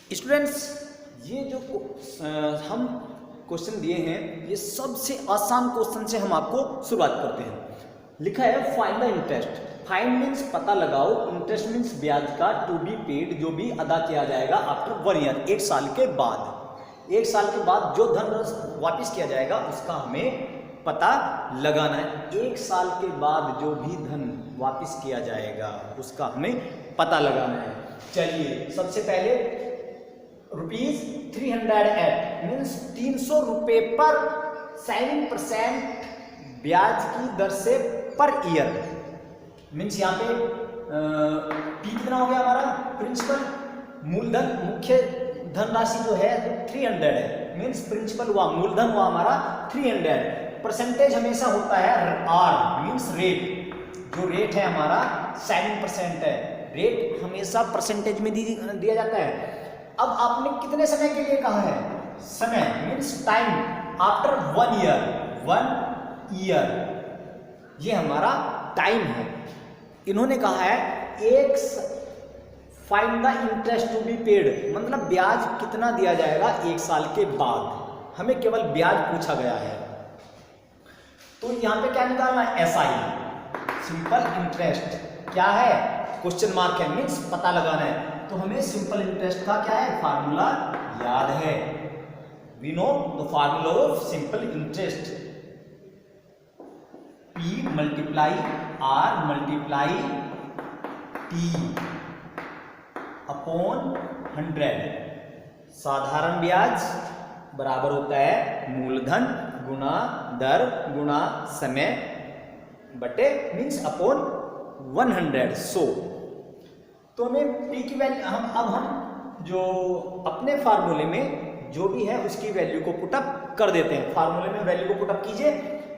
Students, ये जो हम क्वेश्चन दिए हैं, ये सबसे आसान क्वेश्चन से हम आपको शुरुआत करते हैं। लिखा है find the interest. Find means पता लगाओ, इंटरेस्ट मीन्स ब्याज का, टू बी पेड जो भी अदा किया जाएगा आफ्टर 1 ईयर, 1 साल के बाद। 1 साल के बाद जो धन वापस किया जाएगा उसका हमें पता लगाना है। 1 साल के बाद जो भी धन वापस किया जाएगा उसका हमें पता लगाना है। चलिए, सबसे पहले ₹308 मीन्स 300 रुपये पर 7% ब्याज की दर से पर ईयर। मीन्स यहाँ पे पी कितना हो गया हमारा? प्रिंसिपल, मूलधन, मुख्य धनराशि जो है 300 है। मीन्स प्रिंसिपल हुआ, मूलधन हुआ हमारा 300। परसेंटेज हमेशा होता है आर, मीन्स रेट। जो रेट है हमारा 7% है। रेट हमेशा परसेंटेज में दिया जाता है। अब आपने कितने समय के लिए कहा है? समय means time, after 1 year, 1 year ये हमारा टाइम है। इन्होंने कहा है find the interest to be paid, मतलब ब्याज कितना दिया जाएगा 1 साल के बाद। हमें केवल ब्याज पूछा गया है, तो यहां पे क्या निकालना है? SI, simple interest. क्या है? क्वेश्चन मार्क है, मीन्स पता लगाना है। तो हमें सिंपल इंटरेस्ट का क्या है? फार्मूला याद है। We know the formula of simple interest, P multiply R multiply T upon 100। साधारण ब्याज बराबर होता है मूलधन गुणा दर गुणा समय बटे मीन्स अपॉन 100, 100। तो हमें P की वैल्यू हम जो अपने फार्मूले में जो भी है उसकी वैल्यू को पुटअप कर देते हैं। फार्मूले में वैल्यू को पुटअप कीजिए।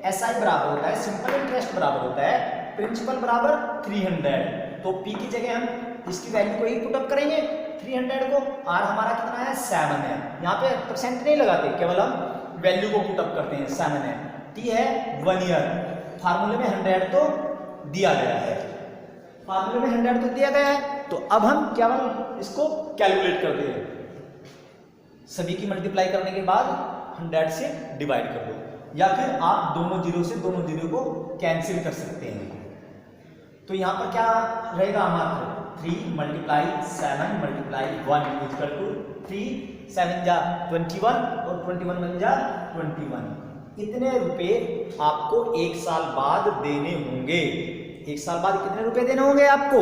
SI बराबर होता है, सिंपल इंटरेस्ट बराबर होता है प्रिंसिपल बराबर 300। तो P की जगह हम इसकी वैल्यू को ही पुटअप करेंगे 300 को। R हमारा कितना है? 7 है। यहाँ पे परसेंट नहीं लगाते, केवल हम वैल्यू को पुटअप करते हैं। 7 है। T है 1 ईयर। फार्मूले में 100 तो दिया गया है, फार्मूले में 100 तो दिया गया है। तो अब हम केवल इसको कैलकुलेट करते हैं। सभी की मल्टीप्लाई करने के बाद 100 से डिवाइड कर दो, या फिर आप दोनों जीरो से दोनों जीरो को कैंसिल कर सकते हैं। तो यहाँ पर क्या रहेगा? हमारा 3 मल्टीप्लाई 7 मल्टीप्लाई 1 इक्वल टू 3 7 जा 21 और 21 बन जा 21। इतने रुपए आपको 1 साल बाद देने होंगे। 1 साल बाद कितने रुपए देने होंगे आपको?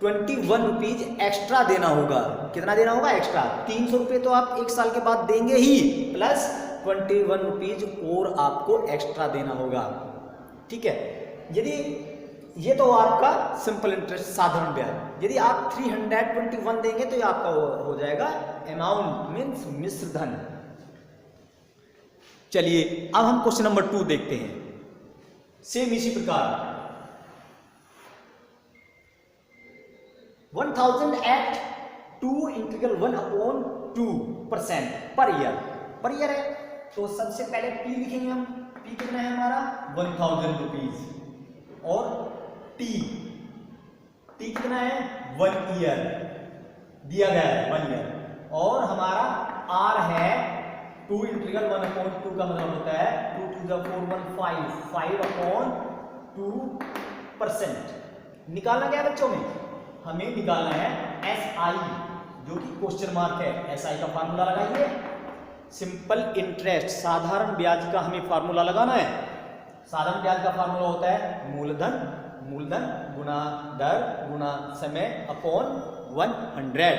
21 रुपीज एक्स्ट्रा देना होगा। कितना देना होगा एक्स्ट्रा? 300 रुपये तो आप 1 साल के बाद देंगे ही, प्लस 21 रुपीज और आपको एक्स्ट्रा देना होगा। ठीक है। यदि ये तो आपका सिंपल इंटरेस्ट, साधारण ब्याज। यदि आप 321 देंगे तो ये आपका हो जाएगा अमाउंट मीन्स मिश्र धन। चलिए, अब हम क्वेश्चन नंबर 2 देखते हैं। सेम इसी प्रकार 1000 at 2 इंटीग्रल 1/2% पर ईयर है। तो सबसे पहले P लिखेंगे हम। P कितना है हमारा? 1000 रुपीज। और T कितना है? 1 ईयर दिया गया है, 1 ईयर। और हमारा R है 2 इंटीग्रल 1/2 का मतलब होता है 2 to the 4 5/2%। निकालना क्या है बच्चों में? हमें निकालना है SI, जो कि क्वेश्चन मार्क है। SI का फार्मूला लगाइए। सिंपल इंटरेस्ट, साधारण ब्याज का हमें फार्मूला लगाना है। साधारण ब्याज का फार्मूला होता है मूलधन गुणा दर गुणा समय अपॉन 100।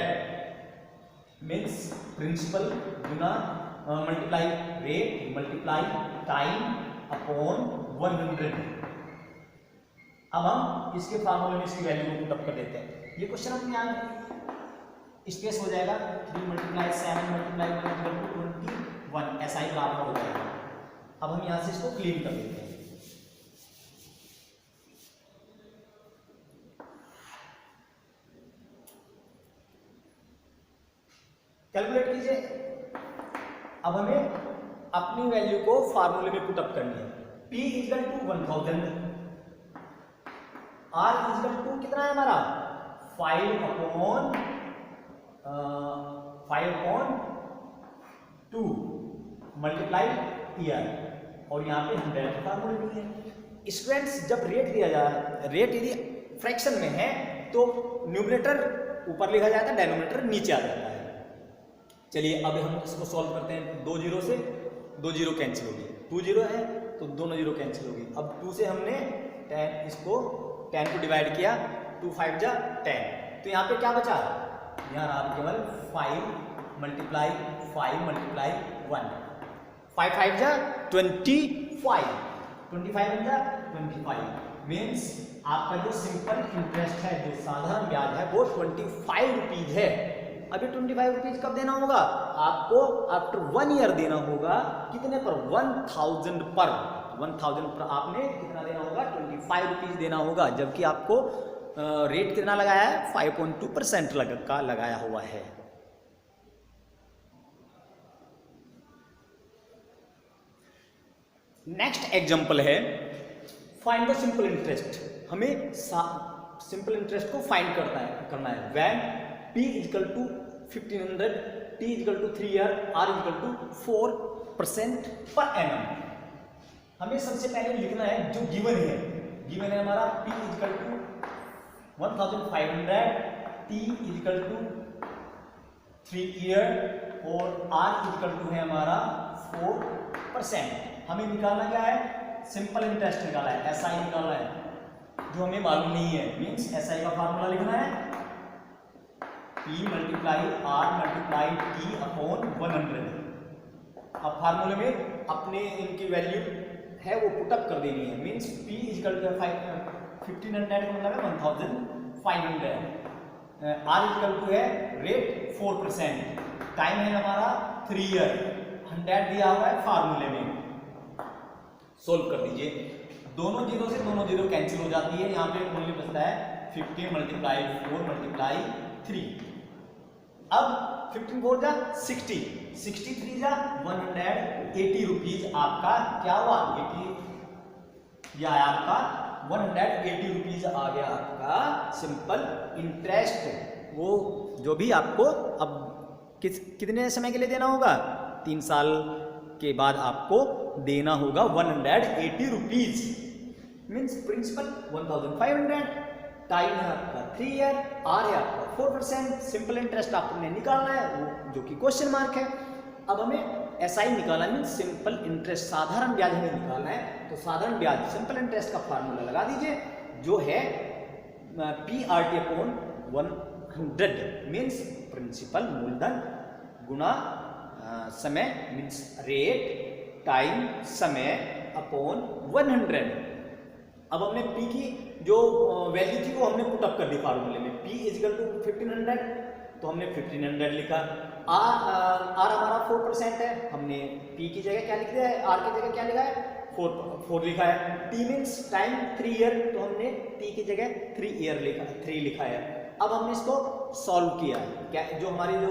मीन्स प्रिंसिपल गुणा multiply rate multiply time upon 100। अब हम इसके फार्मूले में इसकी वैल्यू को पुटअप कर देते हैं। ये क्वेश्चन हम यहाँ स्पेस हो जाएगा 3 मल्टीप्लाई 7 मल्टीप्लाई 1/21 SI बराबर हो जाएगा। अब हम यहाँ से इसको क्लीन कर देते हैं। कैलकुलेट कीजिए। अब हमें अपनी वैल्यू को फार्मूले में पुटअप करनी है। P equal to 1000, R equal to कितना है हमारा? 5/2 5/2 मल्टीप्लाई ईयर, और यहाँ पे 100 का फार्मूला नहीं है। स्टूडेंट्स, जब रेट दिया जाए, रेट यदि फ्रैक्शन में है तो न्यूमरेटर ऊपर लिखा जाता है, डिनोमिनेटर नीचे आ जाता है। चलिए अब हम इसको सॉल्व करते हैं। 2 जीरो से 2 जीरो कैंसिल होगी, 2 जीरो है तो दोनों जीरो कैंसिल होगी। अब 2 से हमने 10 इसको 10 को डिवाइड किया, 2 5 जा 10, तो यहाँ पे क्या बचा, यहाँ आप केवल 5 मल्टीप्लाई 5 मल्टीप्लाई 1, 5 5 जा 25, 25 बन जा 25, मीन्स आपका जो सिंपल इंटरेस्ट है, जो साधारण ब्याज है, वो 25 रुपीज है। अभी 25 रुपीज कब देना होगा आपको, आफ्टर 1 ईयर देना होगा। कितने पर, 1000 पर, 1000 पर आपने कितना देना होगा, 25 रुपीज देना होगा, जबकि आपको रेट कितना लगाया है, 5.2% का लगाया हुआ है। नेक्स्ट एग्जांपल है, फाइंड द सिंपल इंटरेस्ट। हमें सिंपल इंटरेस्ट को फाइंड करना है when P equal to 1500, T equal to 3 year, R equal to 4% per annum. हमें सबसे पहले लिखना है जो गिवन है, गिवन है हमारा P equal to 1500, T equal to 3 year और R इक्वल टू है हमारा 4%। हमें निकालना क्या है, सिंपल इंटरेस्ट निकाला है, SI निकालना है, जो हमें मालूम नहीं है। मीन्स SI का फार्मूला लिखना है P multiply R multiply T upon 100। अब फार्मूले में अपने इनकी वैल्यू है वो पुटअप कर देनी है। मीन्स P इक्वल टू 1500 का मतलब है 1500, R इक्वल टू है रेट 4%, टाइम है हमारा 3 ईयर, 100 दिया हुआ है फार्मूले में। सोल्व कर दीजिए, दोनों जीरो से दोनों जीरो कैंसिल हो जाती है, यहाँ पे ओनली बचता है 15 मल्टीप्लाई 4 मल्टीप्लाई 3। अब 15 4 जा 60, 63 जा 180 रुपीज आपका क्या हुआ, 80 यह है आपका 180 रुपीज आ गया आपका सिंपल इंटरेस्ट। वो जो भी आपको अब कितने समय के लिए देना होगा, 3 साल के बाद आपको देना होगा 180 रुपीज। मीन्स प्रिंसिपल 1500, टाइम है आपका 3 ईयर, आर है आपका 4%, सिंपल इंटरेस्ट आपने निकालना है वो जो कि क्वेश्चन मार्क है। अब हमें SI निकालना, मीन्स सिंपल इंटरेस्ट, साधारण ब्याज हमें निकालना है। तो साधारण ब्याज सिंपल इंटरेस्ट का फार्मूला लगा दीजिए, जो है PRT अपॉन 100, मीन्स प्रिंसिपल मूलधन गुना समय, मीन्स रेट टाइम समय अपॉन 100। अब हमने P की जो वैल्यू थी वो हमने पुटअप कर दी फार्मूले में, P इक्वल टू 1500, तो हमने 1500 लिखा। R हमारा 4% है, हमने P की जगह क्या लिख दिया है, R की जगह क्या लिखा है, 4 लिखा है। T मीन्स टाइम 3 ईयर, तो हमने T की जगह 3 ईयर लिखा, 3 लिखा है। अब हमने इसको सॉल्व किया, क्या जो हमारी जो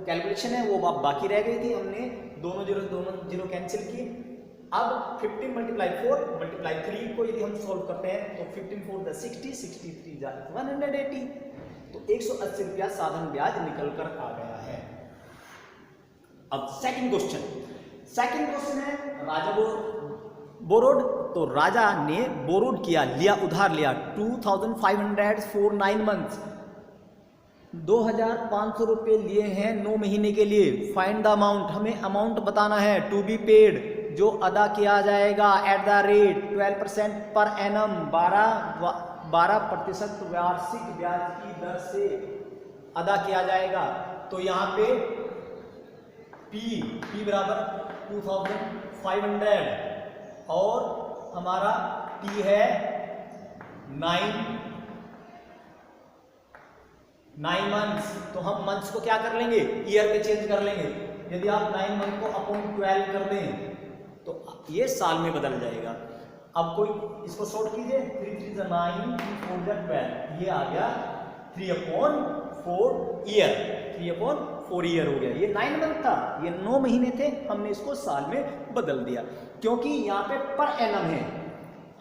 कैलकुलेशन है वो बाकी रह गई थी, हमने दोनों जीरो कैंसिल की। अब 15 मल्टीप्लाई 4 मल्टीप्लाई 3 को यदि हम सॉल्व करते हैं तो 15 4 60, 63 जा 180, तो 180 रुपया साधारण ब्याज निकल कर आ गया है। अब सेकंड क्वेश्चन है राजा बोरोड, तो राजा ने बोरोड किया, लिया, उधार लिया 2500 फॉर 9 मंथ्स, 2500 रुपये लिए हैं 9 महीने के लिए। फाइंड द अमाउंट, हमें अमाउंट बताना है टू बी पेड, जो अदा किया जाएगा at the rate 12% per annum, 12% वार्षिक ब्याज की दर से अदा किया जाएगा। तो यहाँ पे P बराबर 2500 और हमारा T है 9 मंथ्स, तो हम मंथ्स को क्या कर लेंगे, ईयर में चेंज कर लेंगे। यदि आप 9 मंथ को अपॉन 12 कर दें तो ये साल में बदल जाएगा। अब कोई इसको शॉर्ट कीजिए, 3 3 9 3 4 12, ये आ गया 3/4 ईयर, 3/4 ईयर हो गया। ये 9 मंथ था, ये 9 महीने थे, हमने इसको साल में बदल दिया, क्योंकि यहाँ पे पर एनम है,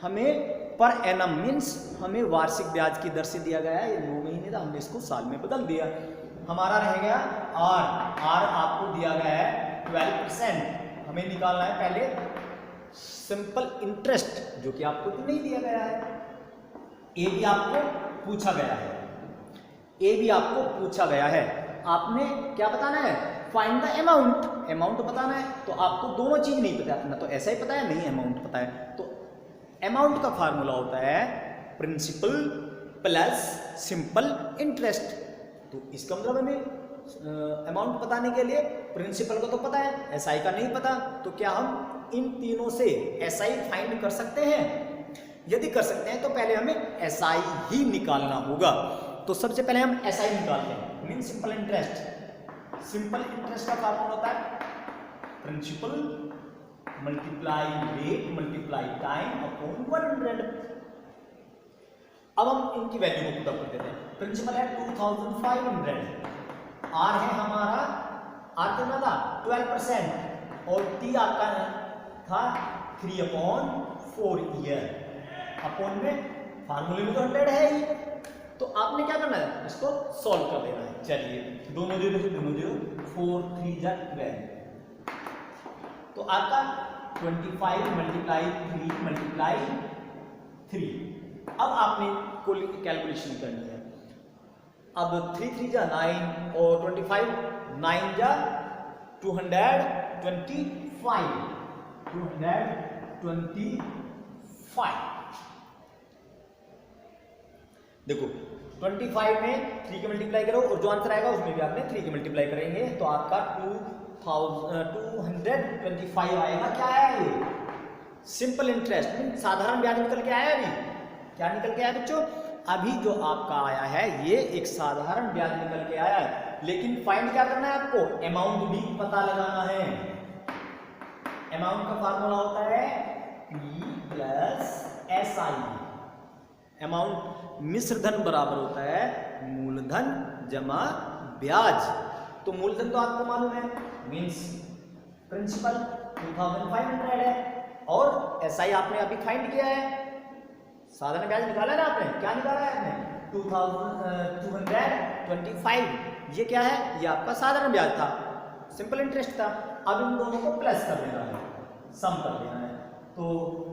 हमें पर एनम मीन्स हमें वार्षिक ब्याज की दर से दिया गया है, ये 9 महीने था, हमने इसको साल में बदल दिया। हमारा रह गया आर आपको दिया गया है 12%। हमें निकालना है पहले सिंपल इंटरेस्ट, जो कि आपको नहीं दिया गया है। ए भी आपको पूछा गया है, ए भी आपको पूछा गया है। आपने क्या बताना है, फाइंड द अमाउंट, अमाउंट बताना है। तो आपको दोनों चीज नहीं पता, ना तो ऐसा ही पता है, नहीं अमाउंट पता है। तो अमाउंट का फार्मूला होता है प्रिंसिपल प्लस सिंपल इंटरेस्ट। तो इसका मतलब हमें अमाउंट बताने के लिए प्रिंसिपल को तो पता है, एसआई का नहीं पता। तो क्या हम इन तीनों से एसआई फाइंड कर सकते हैं? यदि कर सकते हैं तो पहले हमें एसआई ही निकालना होगा। तो सबसे पहले हम एसआई निकालते हैं, mean simple interest. Simple interest का फार्मूला होता है principal multiply rate multiply time upon 100। अब हम इनकी वैल्यू को पुट अप कर देते हैं। प्रिंसिपल है 2500, आर है हमारा, आर कितना था 12%, और टी आपका था 3/4 ईयर। अपॉन में फार्मूले में तो 100 है ही, तो आपने क्या करना है, इसको सॉल्व कर देना है। चलिए दोनों जीरो से दोनों जीरो, 4 3 जा 12। तो आपका 25 मल्टीप्लाई 3 मल्टीप्लाई 3। अब आपने कुल कैलकुलेशन करनी है। अब 3 3 जा 9 और 25 9 जा 225 देखो 25 में 3 के मल्टीप्लाई करो और जो आंसर आएगा उसमें भी आपने 3 के मल्टीप्लाई करेंगे, तो आपका 225 आएगा। क्या है ये, सिंपल इंटरेस्ट, साधारण ब्याज निकल के आया। अभी क्या निकल के आया बच्चों, अभी जो आपका आया है ये एक साधारण ब्याज निकल के आया है। लेकिन फाइंड क्या करना है आपको, अमाउंट भी पता लगाना है। अमाउंट का फार्मूला होता है P प्लस SI। अमाउंट मिश्र धन बराबर होता है मूलधन जमा ब्याज। तो मूलधन तो आपको मालूम है, मीन्स प्रिंसिपल 2500 है, और SI आपने अभी फाइंड किया है। साधारण ब्याज निकाला है ना आपने, क्या निकाला है आपने 225। ये क्या है, ये आपका साधारण ब्याज था, सिंपल इंटरेस्ट था। अब इन दोनों को प्लस कर देना है, सम कर देना है। तो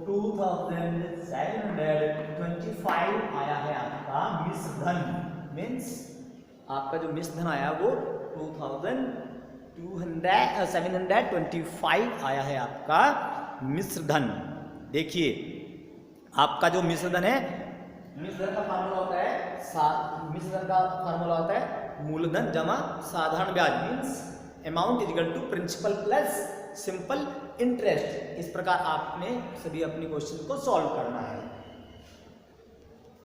2725 आया है आपका मिश्र धन, मीन्स आपका जो मिश्र धन आया वो 725 आया है आपका मिश्र धन। देखिए आपका जो मिश्र धन है, मिश्र धन का फार्मूला होता है, मिश्र धन का फार्मूला होता है मूलधन जमा साधारण ब्याज, means amount is equal to principal plus simple interest. इस प्रकार आपने सभी अपनी क्वेश्चन को सॉल्व करना है।